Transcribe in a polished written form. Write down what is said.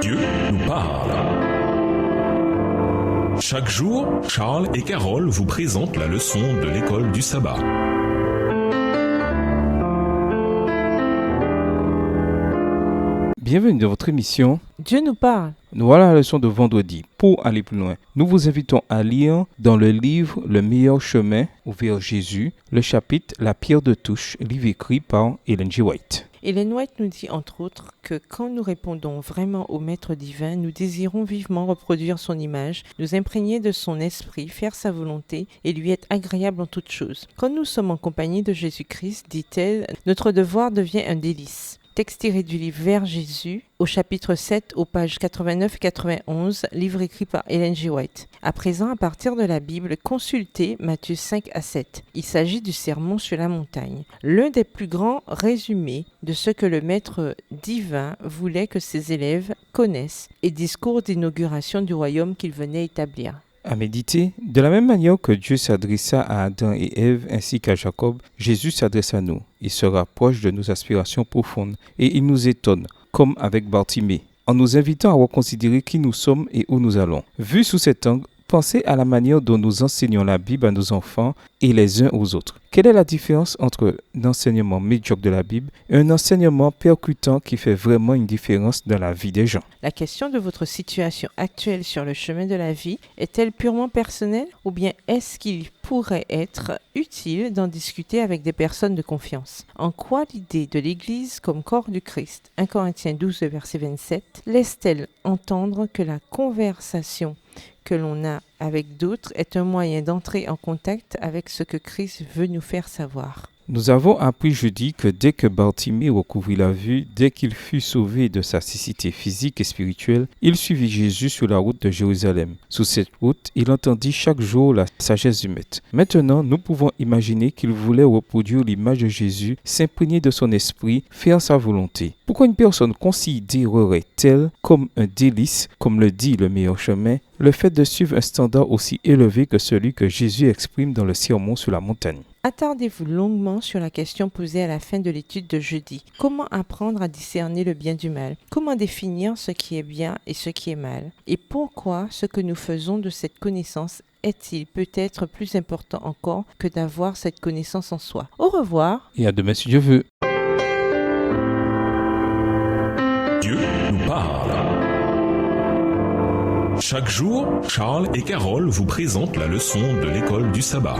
Dieu nous parle. Chaque jour, Charles et Carole vous présentent la leçon de l'école du sabbat. Bienvenue dans votre émission Dieu nous parle. Voilà la leçon de vendredi. Pour aller plus loin, nous vous invitons à lire dans le livre Le meilleur chemin vers Jésus, le chapitre La pierre de touche, livre écrit par Ellen G. White. Ellen White nous dit entre autres que quand nous répondons vraiment au Maître divin, nous désirons vivement reproduire son image, nous imprégner de son esprit, faire sa volonté et lui être agréable en toutes choses. Quand nous sommes en compagnie de Jésus-Christ, dit-elle, notre devoir devient un délice. Texte tiré du livre Vers Jésus, au chapitre 7, aux pages 89 et 91, livre écrit par Ellen G. White. À présent, à partir de la Bible, consultez Matthieu 5 à 7. Il s'agit du sermon sur la montagne, l'un des plus grands résumés de ce que le Maître divin voulait que ses élèves connaissent et discours d'inauguration du royaume qu'il venait établir. À méditer, de la même manière que Dieu s'adressa à Adam et Ève ainsi qu'à Jacob, Jésus s'adresse à nous. Il se rapproche de nos aspirations profondes et il nous étonne, comme avec Bartimée, en nous invitant à reconsidérer qui nous sommes et où nous allons. Vu sous cet angle, pensez à la manière dont nous enseignons la Bible à nos enfants et les uns aux autres. Quelle est la différence entre l'enseignement médiocre de la Bible et un enseignement percutant qui fait vraiment une différence dans la vie des gens? La question de votre situation actuelle sur le chemin de la vie est-elle purement personnelle ou bien est-ce qu'il pourrait être utile d'en discuter avec des personnes de confiance? En quoi l'idée de l'Église comme corps du Christ, 1 Corinthiens 12, verset 27, laisse-t-elle entendre que la conversation que l'on a avec d'autres est un moyen d'entrer en contact avec ce que Christ veut nous faire savoir? Nous avons appris jeudi que dès que Bartimée recouvrit la vue, dès qu'il fut sauvé de sa cécité physique et spirituelle, il suivit Jésus sur la route de Jérusalem. Sur cette route, il entendit chaque jour la sagesse du Maître. Maintenant, nous pouvons imaginer qu'il voulait reproduire l'image de Jésus, s'imprégner de son esprit, faire sa volonté. Pourquoi une personne considérerait-elle comme un délice, comme le dit le meilleur chemin, le fait de suivre un standard aussi élevé que celui que Jésus exprime dans le sermon sur la montagne? Attardez-vous longuement sur la question posée à la fin de l'étude de jeudi. Comment apprendre à discerner le bien du mal? Comment définir ce qui est bien et ce qui est mal? Et pourquoi ce que nous faisons de cette connaissance est-il peut-être plus important encore que d'avoir cette connaissance en soi? Au revoir. Et à demain si Dieu veut. Dieu nous parle. Chaque jour, Charles et Carole vous présentent la leçon de l'école du sabbat.